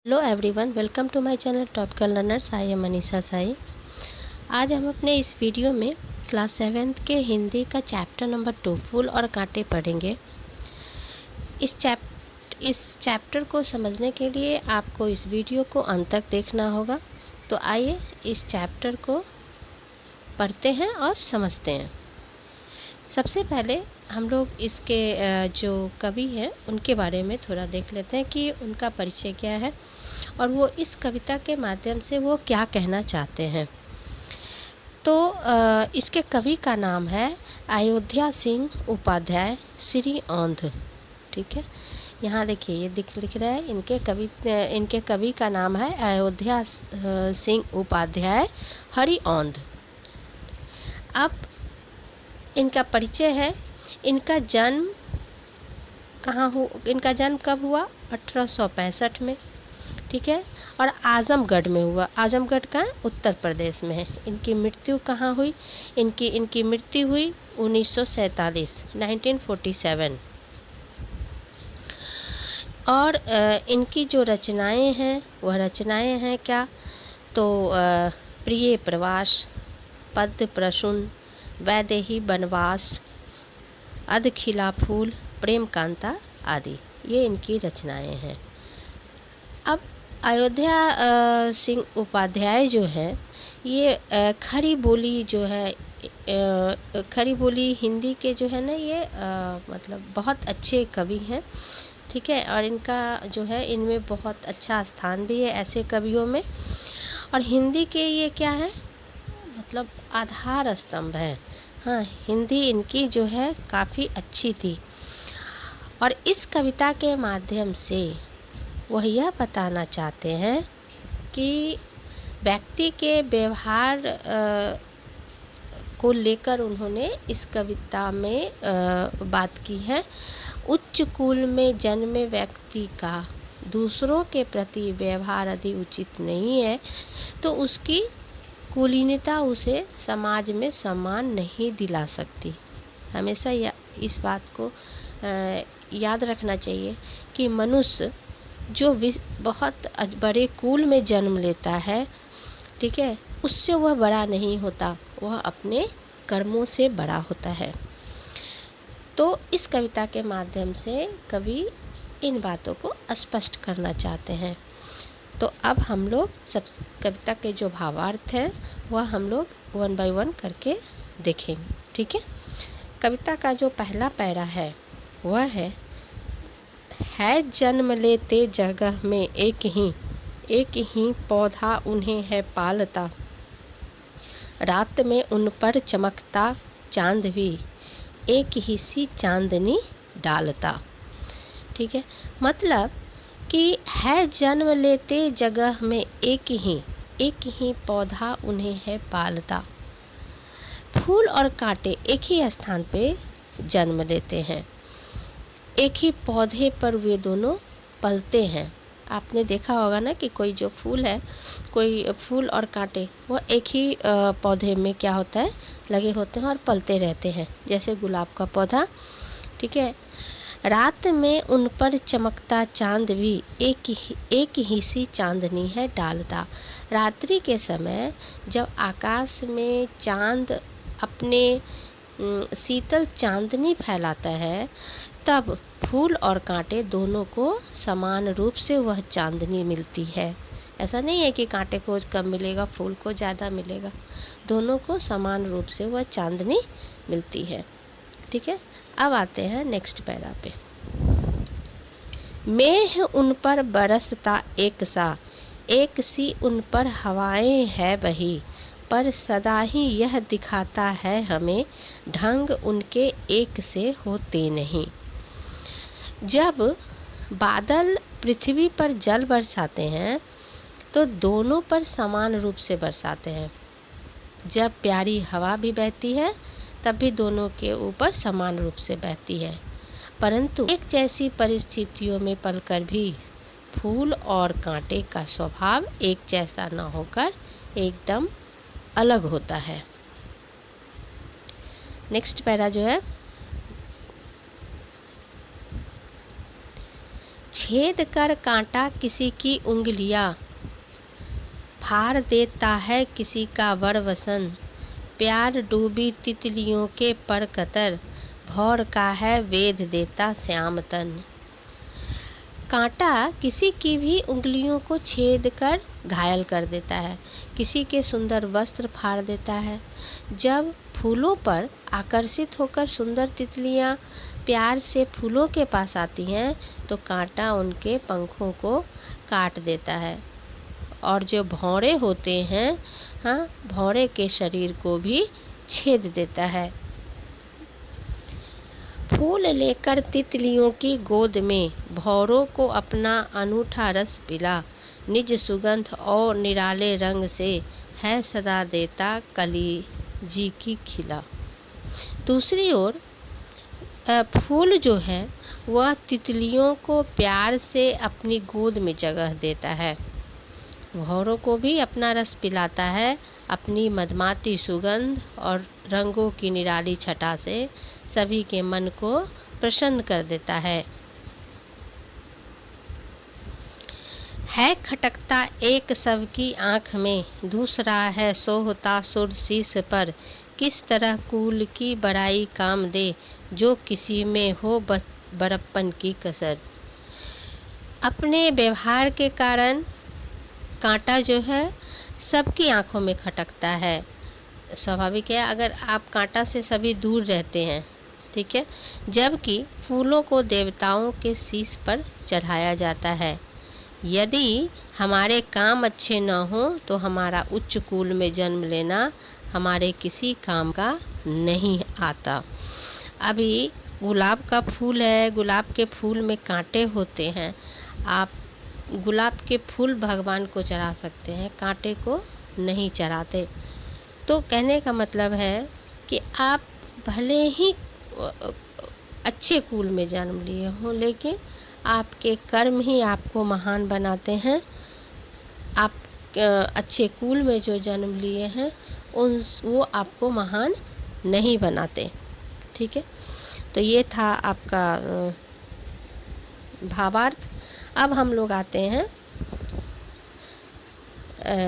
Hello everyone, welcome to my channel topical learners. I am Manisha Sai. आज हम अपने इस वीडियो में क्लास 7th के हिंदी का चैप्टर नंबर 2 फूल और कांटे पढ़ेंगे। इस चैप्टर को समझने के लिए आपको इस वीडियो को अंत तक देखना होगा। तो आइए इस चैप्टर को पढ़ते हैं और समझते हैं। सबसे पहले हम लोग इसके जो कवि हैं उनके बारे में थोड़ा देख लेते हैं कि उनका परिचय क्या है और वो इस कविता के माध्यम से वो क्या कहना चाहते हैं। तो इसके कवि का नाम है अयोध्या सिंह उपाध्याय श्री औंध। ठीक है, यहाँ देखिए ये लिख रहा है इनके कवि का नाम है अयोध्या सिंह उपाध्याय हरि औंध। अब इनका परिचय है। इनका जन्म इनका जन्म कब हुआ? 1865 में। ठीक है, और आजमगढ़ में हुआ। आजमगढ़ का उत्तर प्रदेश में है। इनकी मृत्यु कहाँ हुई? इनकी मृत्यु हुई 1947। और इनकी जो रचनाएं हैं वह रचनाएं हैं क्या? तो प्रिय प्रवास, पद्य प्रसून, वैदेही वनवास, अध खिला फूल, प्रेम कांता आदि, ये इनकी रचनाएं हैं। अब अयोध्या सिंह उपाध्याय जो है ये खड़ी बोली जो है खड़ी बोली हिंदी के जो है ना ये मतलब बहुत अच्छे कवि हैं। ठीक है, और इनका जो है इनमें बहुत अच्छा स्थान भी है ऐसे कवियों में। और हिंदी के ये क्या है, मतलब आधार स्तंभ है। हाँ, हिंदी इनकी जो है काफ़ी अच्छी थी। और इस कविता के माध्यम से वह यह बताना चाहते हैं कि व्यक्ति के व्यवहार को लेकर उन्होंने इस कविता में बात की है। उच्च कुल में जन्मे व्यक्ति का दूसरों के प्रति व्यवहार यदि उचित नहीं है तो उसकी कुलीनता उसे समाज में सम्मान नहीं दिला सकती। हमेशा इस बात को याद रखना चाहिए कि मनुष्य जो बहुत बड़े कुल में जन्म लेता है, ठीक है, उससे वह बड़ा नहीं होता, वह अपने कर्मों से बड़ा होता है। तो इस कविता के माध्यम से कवि इन बातों को स्पष्ट करना चाहते हैं। तो अब हम लोग सब कविता के जो भावार्थ हैं वह हम लोग 1 by 1 करके देखेंगे। ठीक है, कविता का जो पहला पैरा है वह है जन्म लेते जगह में एक ही पौधा उन्हें है पालता, रात में उन पर चमकता चांद भी एक ही सी चांदनी डालता। ठीक है, मतलब कि है जन्म लेते जगह में एक ही पौधा उन्हें है पालता। फूल और कांटे एक ही स्थान पे जन्म लेते हैं, एक ही पौधे पर वे दोनों पलते हैं। आपने देखा होगा ना कि कोई जो फूल है, कोई फूल और कांटे वो एक ही पौधे में क्या होता है, लगे होते हैं और पलते रहते हैं, जैसे गुलाब का पौधा। ठीक है, रात में उन पर चमकता चांद भी एक ही सी चांदनी है डालता। रात्रि के समय जब आकाश में चांद अपने शीतल चांदनी फैलाता है तब फूल और कांटे दोनों को समान रूप से वह चांदनी मिलती है। ऐसा नहीं है कि कांटे को कम मिलेगा, फूल को ज़्यादा मिलेगा, दोनों को समान रूप से वह चांदनी मिलती है। ठीक है, अब आते हैं नेक्स्ट पैरा पे। मेह उन पर बरसता एक सी उन पर हवाएं है बही, पर सदा ही यह दिखाता है हमें ढंग उनके एक से होते नहीं। जब बादल पृथ्वी पर जल बरसाते हैं तो दोनों पर समान रूप से बरसाते हैं। जब प्यारी हवा भी बहती है तब भी दोनों के ऊपर समान रूप से बहती है, परंतु एक जैसी परिस्थितियों में पलकर भी फूल और कांटे का स्वभाव एक जैसा न होकर एकदम अलग होता है। नेक्स्ट पैरा जो है, छेद कर कांटा किसी की उंगलियां, फाड़ देता है किसी का वरवसन। प्यार डूबी तितलियों के पर कतर, भौर का है वेध देता श्याम तन। कांटा किसी की भी उंगलियों को छेद कर घायल कर देता है, किसी के सुंदर वस्त्र फाड़ देता है। जब फूलों पर आकर्षित होकर सुंदर तितलियां प्यार से फूलों के पास आती हैं तो कांटा उनके पंखों को काट देता है, और जो भौरे होते हैं, हाँ, भौरे के शरीर को भी छेद देता है। फूल लेकर तितलियों की गोद में, भौरों को अपना अनूठा रस पिला। निज सुगंध और निराले रंग से, है सदा देता कली जी की खिला। दूसरी ओर फूल जो है वह तितलियों को प्यार से अपनी गोद में जगह देता है, भौरों को भी अपना रस पिलाता है। अपनी मधुमाती सुगंध और रंगों की निराली छटा से सभी के मन को प्रसन्न कर देता है। खटकता एक सबकी आँख में, दूसरा है सोहता सुर शीश पर। किस तरह कुल की बड़ाई काम दे, जो किसी में हो बड़प्पन की कसर। अपने व्यवहार के कारण कांटा जो है सबकी आंखों में खटकता है। स्वाभाविक है, अगर आप कांटा से सभी दूर रहते हैं, ठीक है, जबकि फूलों को देवताओं के शीश पर चढ़ाया जाता है। यदि हमारे काम अच्छे न हो तो हमारा उच्च कुल में जन्म लेना हमारे किसी काम का नहीं आता। अभी गुलाब का फूल है, गुलाब के फूल में कांटे होते हैं। आप गुलाब के फूल भगवान को चढ़ा सकते हैं, कांटे को नहीं चढ़ाते। तो कहने का मतलब है कि आप भले ही अच्छे कुल में जन्म लिए हों, लेकिन आपके कर्म ही आपको महान बनाते हैं। आप अच्छे कुल में जो जन्म लिए हैं वो आपको महान नहीं बनाते, ठीक है। तो ये था आपका भावार्थ। अब हम लोग आते हैं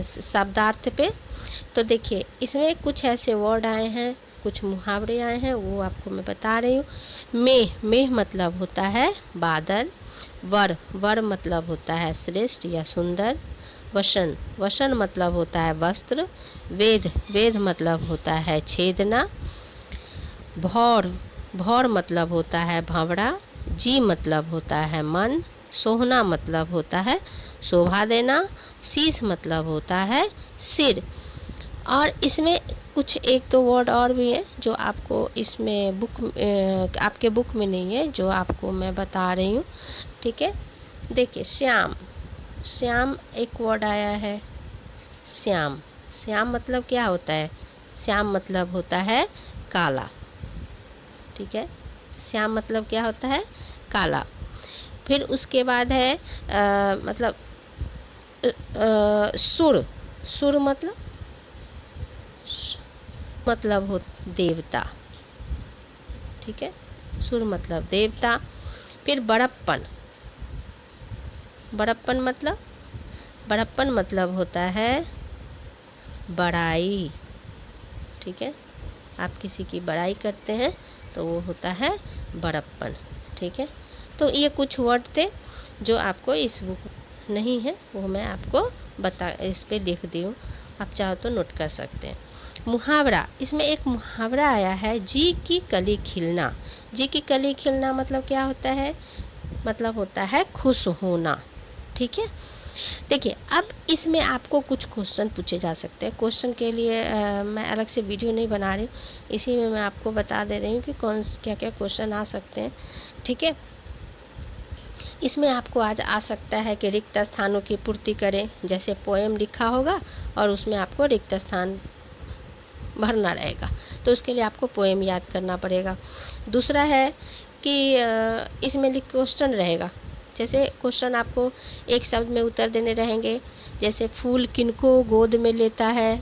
शब्दार्थ पे। तो देखिए, इसमें कुछ ऐसे वर्ड आए हैं, कुछ मुहावरे आए हैं, वो आपको मैं बता रही हूँ। मेह मतलब होता है बादल। वर मतलब होता है श्रेष्ठ या सुंदर। वसन मतलब होता है वस्त्र। वेद मतलब होता है छेदना। भौर मतलब होता है भंवरा। जी मतलब होता है मन। सोहना मतलब होता है शोभा देना। शीश मतलब होता है सिर। और इसमें कुछ एक दो वर्ड और भी हैं जो आपको इसमें आपके बुक में नहीं है, जो आपको मैं बता रही हूँ, ठीक है। देखिए, श्याम एक वर्ड आया है, श्याम मतलब क्या होता है? श्याम मतलब होता है काला, ठीक है। श्याम मतलब क्या होता है? काला। फिर उसके बाद है मतलब सुर मतलब हो देवता, ठीक है। सुर मतलब देवता। फिर बड़प्पन मतलब होता है बड़ाई, ठीक है। आप किसी की बड़ाई करते हैं तो वो होता है बड़प्पन, ठीक है। तो ये कुछ वर्ड थे जो आपको इस बुक नहीं है, वो मैं आपको इस पे लिख दी हूँ, आप चाहो तो नोट कर सकते हैं। मुहावरा, इसमें एक मुहावरा आया है, जी की कली खिलना। जी की कली खिलना मतलब क्या होता है? मतलब होता है खुश होना, ठीक है। देखिए, अब इसमें आपको कुछ क्वेश्चन पूछे जा सकते हैं। क्वेश्चन के लिए मैं अलग से वीडियो नहीं बना रही हूँ, इसी में मैं आपको बता दे रही हूँ कि क्या क्या क्वेश्चन आ सकते हैं, ठीक है। इसमें आपको आज आ सकता है कि रिक्त स्थानों की पूर्ति करें, जैसे पोएम लिखा होगा और उसमें आपको रिक्त स्थान भरना रहेगा, तो उसके लिए आपको पोएम याद करना पड़ेगा। दूसरा है कि इसमें क्वेश्चन रहेगा, जैसे क्वेश्चन आपको एक शब्द में उत्तर देने रहेंगे, जैसे फूल किनको गोद में लेता है,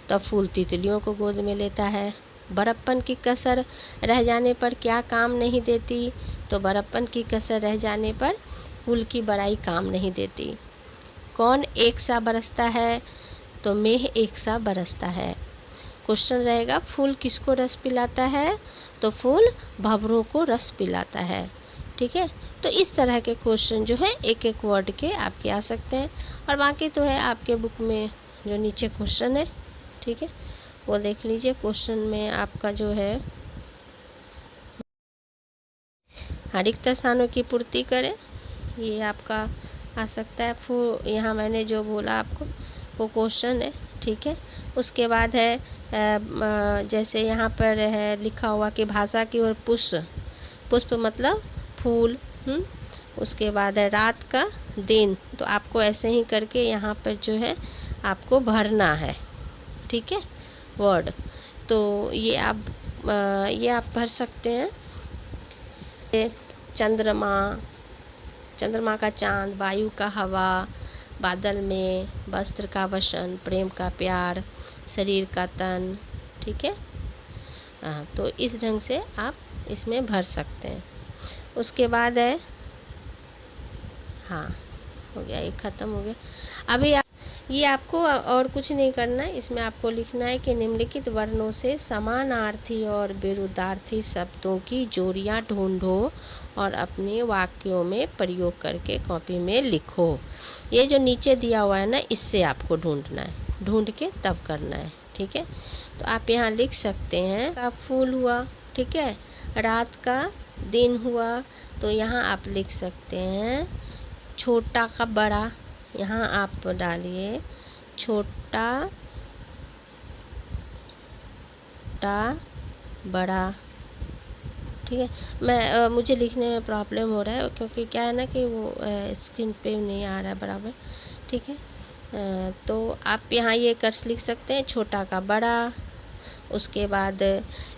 तो फूल तितलियों को गोद में लेता है। बड़प्पन की कसर रह जाने पर क्या काम नहीं देती, तो बड़प्पन की कसर रह जाने पर फूल की बड़ाई काम नहीं देती। कौन एक सा बरसता है? तो मेघ एक सा बरसता है। क्वेश्चन रहेगा फूल किसको रस पिलाता है? तो फूल भंवरों को रस पिलाता है। ठीक है, तो इस तरह के क्वेश्चन जो है एक एक वर्ड के आपके आ सकते हैं, और बाकी तो है आपके बुक में जो नीचे क्वेश्चन है, ठीक है, वो देख लीजिए। क्वेश्चन में आपका जो है रिक्त स्थानों की पूर्ति करें, ये आपका आ सकता है। यहाँ मैंने जो बोला आपको वो क्वेश्चन है, ठीक है। उसके बाद है जैसे यहाँ पर है लिखा हुआ कि भाषा की ओर पुष्प, पुष्प मतलब फूल। उसके बाद है रात का दिन, तो आपको ऐसे ही करके यहाँ पर जो है आपको भरना है, ठीक है, वर्ड। तो ये आप भर सकते हैं। चंद्रमा, चंद्रमा का चांद, वायु का हवा, बादल में, वस्त्र का वसन, प्रेम का प्यार, शरीर का तन, ठीक है। तो इस ढंग से आप इसमें भर सकते हैं। उसके बाद है, हाँ हो गया, ये ख़त्म हो गया। अभी ये आपको और कुछ नहीं करना है, इसमें आपको लिखना है कि निम्नलिखित वर्णों से समानार्थी और विरुद्धार्थी शब्दों की जोड़ियाँ ढूंढो और अपने वाक्यों में प्रयोग करके कॉपी में लिखो। ये जो नीचे दिया हुआ है ना, इससे आपको ढूंढना है, ढूंढ के तब करना है, ठीक है। तो आप यहाँ लिख सकते हैं का फूल हुआ, ठीक है, रात का दिन हुआ, तो यहाँ आप लिख सकते हैं छोटा का बड़ा, यहाँ आप डालिए छोटा बड़ा, ठीक है। मुझे लिखने में प्रॉब्लम हो रहा है क्योंकि क्या है ना कि वो स्क्रीन पे नहीं आ रहा है बराबर, ठीक है। तो आप यहाँ ये कर्स लिख सकते हैं छोटा का बड़ा। उसके बाद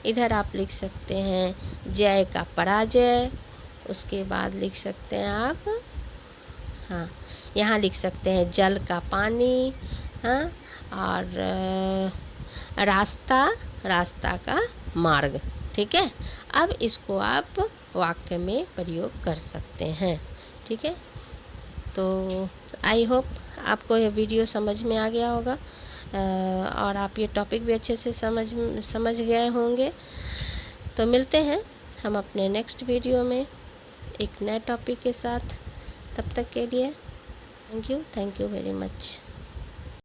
इधर आप लिख सकते हैं जय का पराजय। उसके बाद लिख सकते हैं आप, हाँ यहाँ लिख सकते हैं जल का पानी, हाँ, और रास्ता का मार्ग, ठीक है। अब इसको आप वाक्य में प्रयोग कर सकते हैं, ठीक है। तो आई होप आपको ये वीडियो समझ में आ गया होगा, और आप ये टॉपिक भी अच्छे से समझ गए होंगे। तो मिलते हैं हम अपने नेक्स्ट वीडियो में एक नए टॉपिक के साथ। तब तक के लिए थैंक यू वेरी मच।